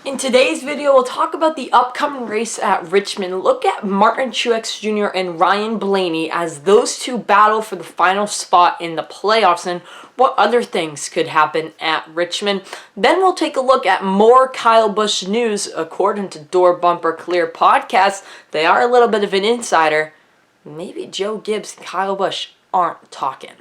In today's video, we'll talk about the upcoming race at Richmond, look at Martin Truex Jr. and Ryan Blaney as those two battle for the final spot in the playoffs and what other things could happen at Richmond. Then we'll take a look at more Kyle Busch news. According to Door Bumper Clear podcast, they are a little bit of an insider. Maybe Joe Gibbs and Kyle Busch aren't talking.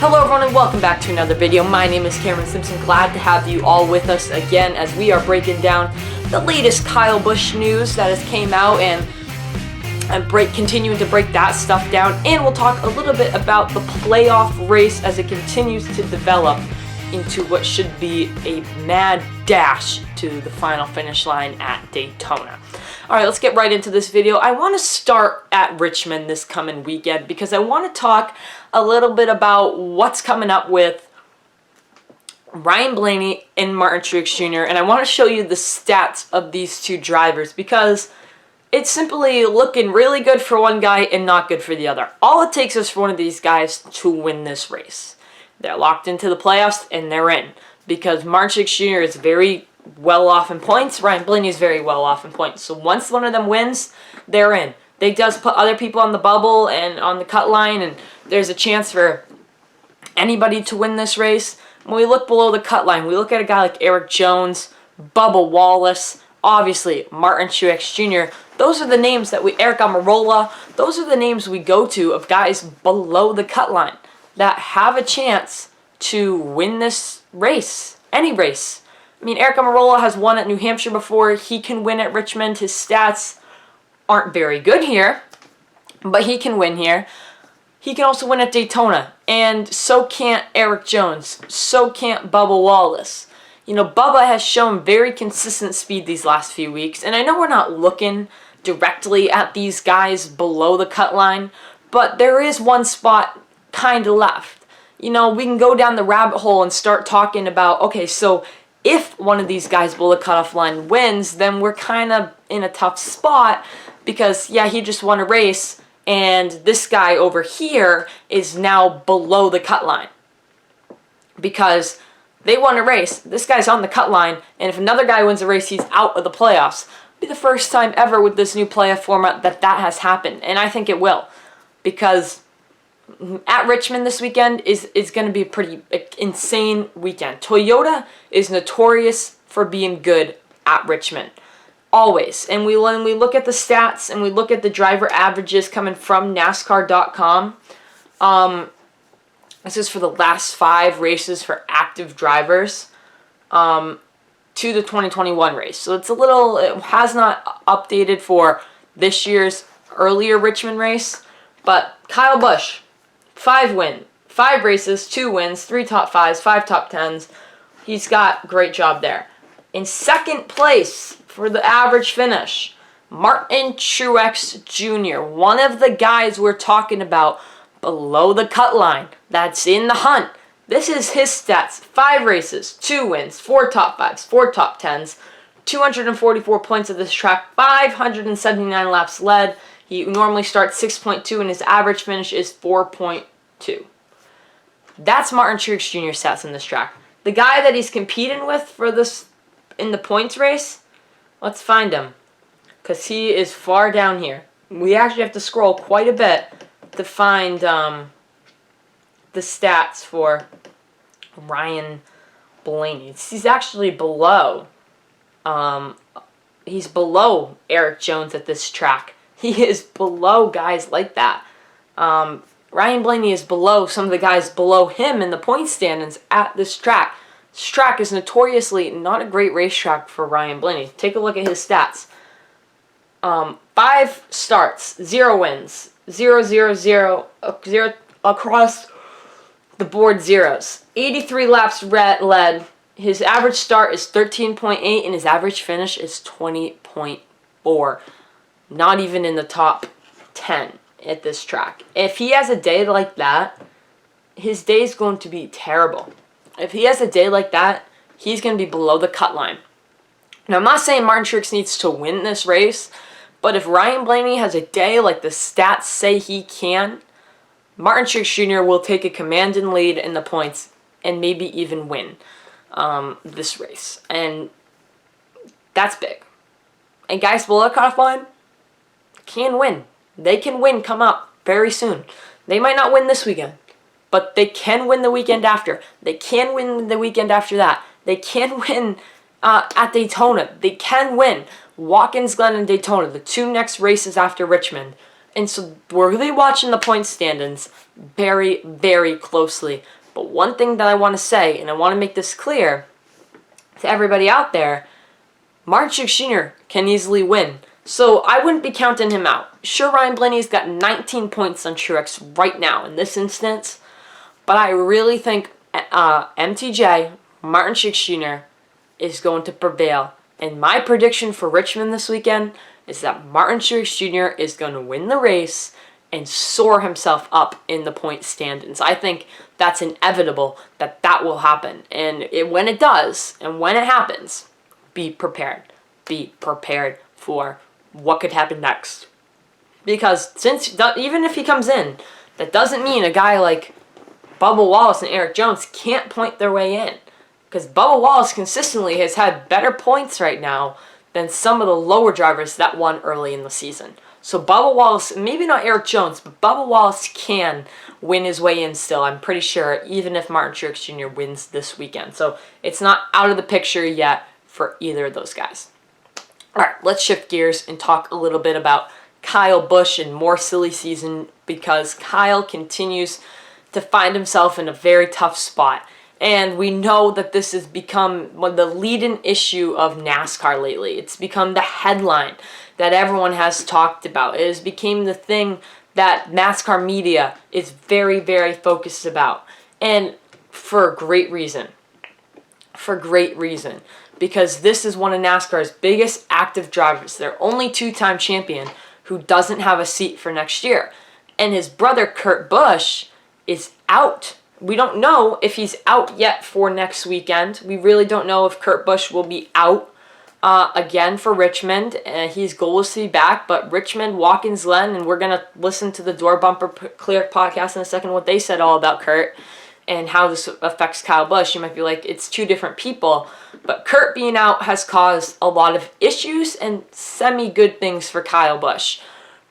Hello everyone and welcome back to another video. My name is Cameron Simpson. Glad to have you all with us again as we are breaking down the latest Kyle Busch news that has came out and continuing to break that stuff down. And we'll talk a little bit about the playoff race as it continues to develop into what should be a mad dash to the final finish line at Daytona. Alright, let's get right into this video. I want to start at Richmond this coming weekend because I want to talk a little bit about what's coming up with Ryan Blaney and Martin Truex Jr. And I want to show you the stats of these two drivers because it's simply looking really good for one guy and not good for the other. All it takes is for one of these guys to win this race. They're locked into the playoffs and they're in because Martin Truex Jr. is very well off in points. Ryan Blaney is very well off in points. So once one of them wins, they're in. They does put other people on the bubble and on the cut line, and there's a chance for anybody to win this race. When we look below the cut line, we look at a guy like Eric Jones, Bubba Wallace, obviously Martin Truex Jr. Those are the names that Eric Almirola, those are the names we go to of guys below the cut line that have a chance to win this race, any race. I mean, Eric Almirola has won at New Hampshire before. He can win at Richmond. His stats aren't very good here, but he can win here. He can also win at Daytona, and so can't Eric Jones. So can't Bubba Wallace. You know, Bubba has shown very consistent speed these last few weeks, and I know we're not looking directly at these guys below the cut line, but there is one spot kind of left. You know, we can go down the rabbit hole and start talking about, okay, so if one of these guys below the cutoff line wins, then we're kind of in a tough spot because, yeah, he just won a race, and this guy over here is now below the cut line because they won a race. This guy's on the cut line, and if another guy wins a race, he's out of the playoffs. It'll be the first time ever with this new playoff format that has happened, and I think it will because at Richmond this weekend is going to be a pretty insane weekend. Toyota is notorious for being good at Richmond. Always. And when we look at the stats and we look at the driver averages coming from NASCAR.com, this is for the last 5 races for active drivers to the 2021 race. So it has not updated for this year's earlier Richmond race. But Kyle Busch, 5 races, 2 wins, 3 top 5s, 5 top 10s. He's got great job there. In second place for the average finish, Martin Truex Jr., one of the guys we're talking about below the cut line that's in the hunt. This is his stats. 5 races, 2 wins, 4 top 5s, 4 top 10s, 244 points at this track, 579 laps led. He normally starts 6.2 and his average finish is 4.2. That's Martin Truex Jr. stats in this track. The guy that he's competing with for this in the points race, let's find him because he is far down here. We actually have to scroll quite a bit to find the stats for Ryan Blaney. He's actually below. He's below Eric Jones at this track. He is below guys like that. Ryan Blaney is below some of the guys below him in the point standings at this track. This track is notoriously not a great racetrack for Ryan Blaney. Take a look at his stats. 5 starts, 0 wins, 0, 0, 0, 0 across the board zeros. 83 laps led. His average start is 13.8 and his average finish is 20.4. Not even in the top 10 at this track. If he has a day like that, his day is going to be terrible. If he has a day like that, he's going to be below the cut line. Now, I'm not saying Martin Truex needs to win this race, but if Ryan Blaney has a day like the stats say he can, Martin Truex Jr. will take a commanding lead in the points and maybe even win this race. And that's big. And guys below the cutoff line can win. They can win come up very soon. They might not win this weekend, but they can win the weekend after. They can win the weekend after that. They can win at Daytona. They can win Watkins Glen and Daytona, the 2 next races after Richmond. And so we're really watching the point standings very, very closely. But one thing that I want to say, and I want to make this clear to everybody out there, Martin Truex Jr. can easily win. So I wouldn't be counting him out. Sure, Ryan Blaney's got 19 points on Truex right now in this instance. But I really think MTJ, Martin Truex Jr., is going to prevail. And my prediction for Richmond this weekend is that Martin Truex Jr. is going to win the race and soar himself up in the point standings. I think that's inevitable that that will happen. And when it does, and when it happens, be prepared. Be prepared for what could happen next. Because even if he comes in, that doesn't mean a guy like Bubba Wallace and Eric Jones can't point their way in. Because Bubba Wallace consistently has had better points right now than some of the lower drivers that won early in the season. So Bubba Wallace, maybe not Eric Jones, but Bubba Wallace can win his way in still, I'm pretty sure, even if Martin Truex Jr. wins this weekend. So it's not out of the picture yet for either of those guys. All right, let's shift gears and talk a little bit about Kyle Busch and more silly season, because Kyle continues to find himself in a very tough spot. And we know that this has become the leading issue of NASCAR lately. It's become the headline that everyone has talked about. It has become the thing that NASCAR media is very, very focused about. And for great reason. For great reason. Because this is one of NASCAR's biggest active drivers. Their only 2-time champion who doesn't have a seat for next year. And his brother, Kurt Busch, is out. We don't know if he's out yet for next weekend. We really don't know if Kurt Busch will be out again for Richmond. His goal is to be back, but Richmond, Watkins Glen, and we're going to listen to the Door Bumper Clear podcast in a second, what they said all about Kurt and how this affects Kyle Busch. You might be like, it's 2 different people. But Kurt being out has caused a lot of issues and semi-good things for Kyle Busch.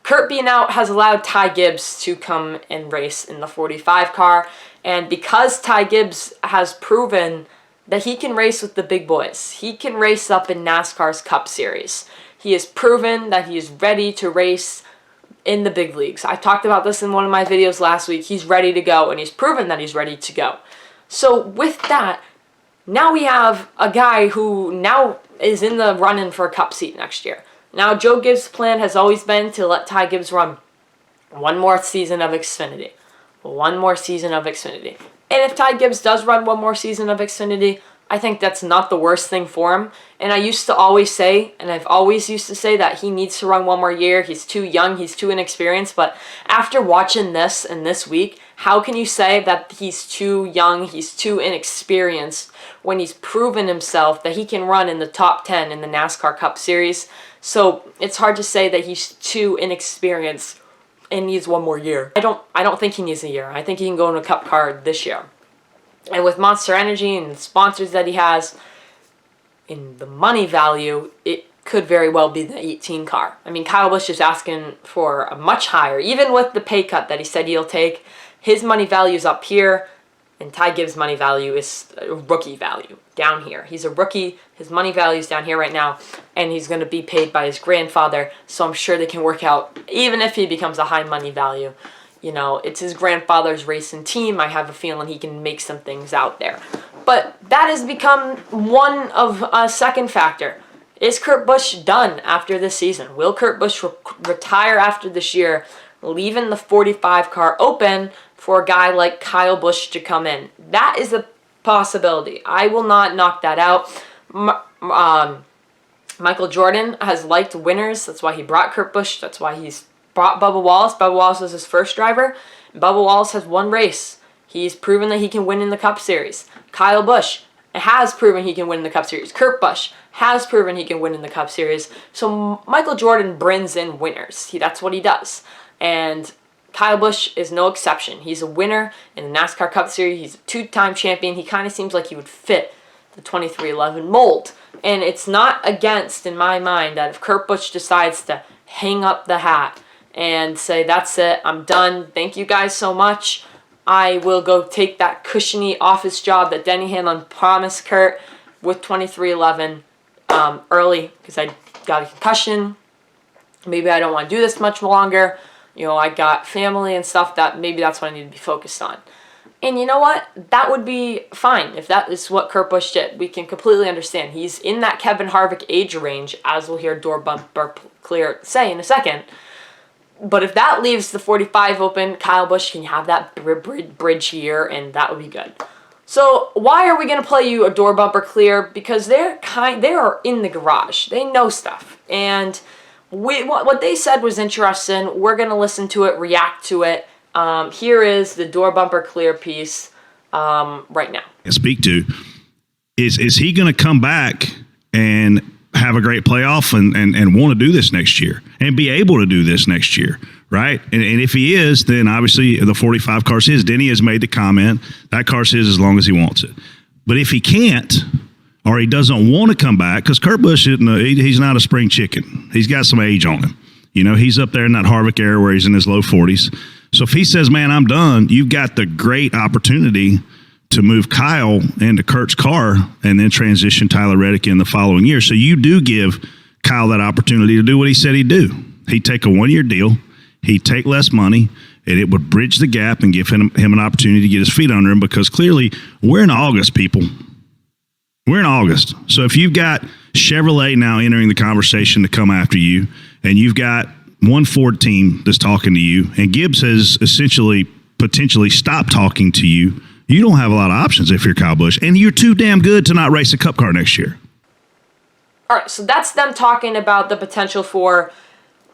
Kurt being out has allowed Ty Gibbs to come and race in the 45 car. And because Ty Gibbs has proven that he can race with the big boys, he can race up in NASCAR's Cup Series. He has proven that he is ready to race in the big leagues. I talked about this in one of my videos last week. He's ready to go, and he's proven that he's ready to go. So with that, now we have a guy who now is in the running for a Cup seat next year. Now, Joe Gibbs' plan has always been to let Ty Gibbs run one more season of Xfinity. One more season of Xfinity. And if Ty Gibbs does run one more season of Xfinity, I think that's not the worst thing for him. And I used to always say, and I've always used to say, that he needs to run one more year. He's too young. He's too inexperienced. But after watching this and this week, how can you say that he's too young, he's too inexperienced, when he's proven himself that he can run in the top 10 in the NASCAR Cup Series? So it's hard to say that he's too inexperienced and needs one more year. I don't think he needs a year. I think he can go in a Cup car this year. And with Monster Energy and the sponsors that he has, in the money value, it could very well be the 18 car. I mean, Kyle Busch is asking for a much higher, even with the pay cut that he said he'll take. His money value is up here, and Ty Gibbs' money value is a rookie value down here. He's a rookie. His money value is down here right now, and he's going to be paid by his grandfather, so I'm sure they can work out, even if he becomes a high money value. You know, it's his grandfather's racing team. I have a feeling he can make some things out there. But that has become one of a second factor. Is Kurt Busch done after this season? Will Kurt Busch retire after this year, leaving the 45 car open for a guy like Kyle Busch to come in? That is a possibility. I will not knock that out. Michael Jordan has liked winners. That's why he brought Kurt Busch. That's why he's brought Bubba Wallace. Bubba Wallace was his first driver. Bubba Wallace has won race. He's proven that he can win in the Cup Series. Kyle Busch has proven he can win in the Cup Series. Kurt Busch has proven he can win in the Cup Series. So Michael Jordan brings in winners. That's what he does. And Kyle Busch is no exception. He's a winner in the NASCAR Cup Series. He's a two-time champion. He kind of seems like he would fit the 2311 mold. And it's not against, in my mind, that if Kurt Busch decides to hang up the hat and say, that's it, I'm done, thank you guys so much, I will go take that cushiony office job that Denny Hamlin promised Kurt with 2311 early because I got a concussion. Maybe I don't want to do this much longer. You know, I got family and stuff that maybe that's what I need to be focused on. And you know what? That would be fine if that is what Kurt Busch did. We can completely understand. He's in that Kevin Harvick age range, as we'll hear Door Bumper Clear say in a second. But if that leaves the 45 open, Kyle Busch can have that bridge here, and that would be good. So why are we going to play you a Door Bumper Clear? Because they are in the garage. They know stuff. And what they said was interesting. We're going to listen to it, react to it. Here is the Door Bumper Clear piece right now. Speak to is he going to come back and have a great playoff and want to do this next year and be able to do this next year, right? And if he is, then obviously the 45 car's his. Denny has made the comment that car's his as long as he wants it. But if he can't or he doesn't want to come back, because Kurt Busch he's not a spring chicken. He's got some age on him. You know, he's up there in that Harvick era where he's in his low 40s. So if he says, man, I'm done, you've got the great opportunity to move Kyle into Kurt's car and then transition Tyler Reddick in the following year. So you do give Kyle that opportunity to do what he said he'd do. He'd take a one-year deal. He'd take less money, and it would bridge the gap and give him an opportunity to get his feet under him because clearly we're in August, people. We're in August. So if you've got Chevrolet now entering the conversation to come after you, and you've got one Ford team that's talking to you, and Gibbs has essentially potentially stopped talking to you, you don't have a lot of options if you're Kyle Busch, and you're too damn good to not race a Cup car next year. All right, so that's them talking about the potential for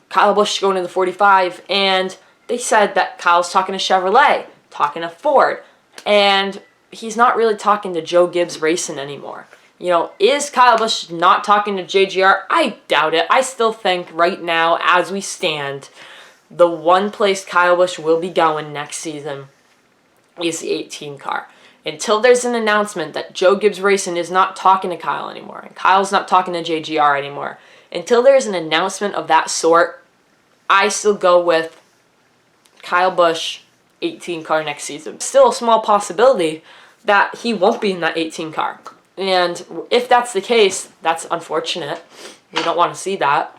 Kyle Busch going to the 45, and they said that Kyle's talking to Chevrolet, talking to Ford, and he's not really talking to Joe Gibbs Racing anymore. You know, is Kyle Busch not talking to JGR? I doubt it. I still think right now, as we stand, the one place Kyle Busch will be going next season is the 18 car. Until there's an announcement that Joe Gibbs Racing is not talking to Kyle anymore, and Kyle's not talking to JGR anymore, until there's an announcement of that sort, I still go with Kyle Busch 18 car next season. Still a small possibility that he won't be in that 18 car. And if that's the case, that's unfortunate. We don't want to see that.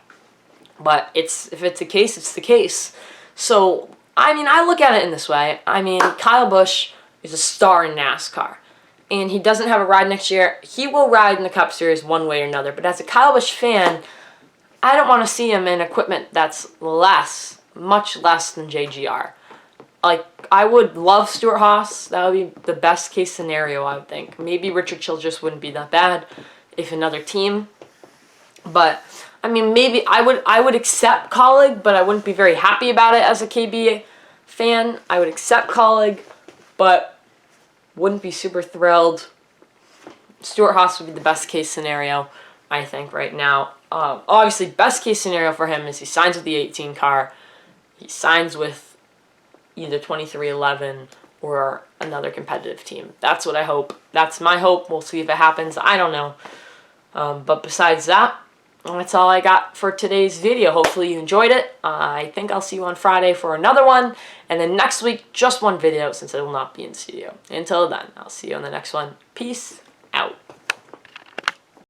But if it's the case, it's the case. So, I mean, I look at it in this way. I mean, Kyle Busch is a star in NASCAR. And he doesn't have a ride next year. He will ride in the Cup Series one way or another. But as a Kyle Busch fan, I don't want to see him in equipment that's much less than JGR. Like, I would love Stuart Haas. That would be the best case scenario, I would think. Maybe Richard Childress wouldn't be that bad if another team. But, I mean, maybe I would accept Colleague, but I wouldn't be very happy about it as a KB fan. I would accept Colleague, but wouldn't be super thrilled. Stuart Haas would be the best case scenario, I think, right now. Obviously, best case scenario for him is he signs with the 18 car. He signs with either 2311 or another competitive team. That's what I hope. That's my hope. We'll see if it happens. I don't know. But besides that, that's all I got for today's video. Hopefully you enjoyed it. I think I'll see you on Friday for another one. And then next week, just one video since I will not be in studio. Until then, I'll see you on the next one. Peace out.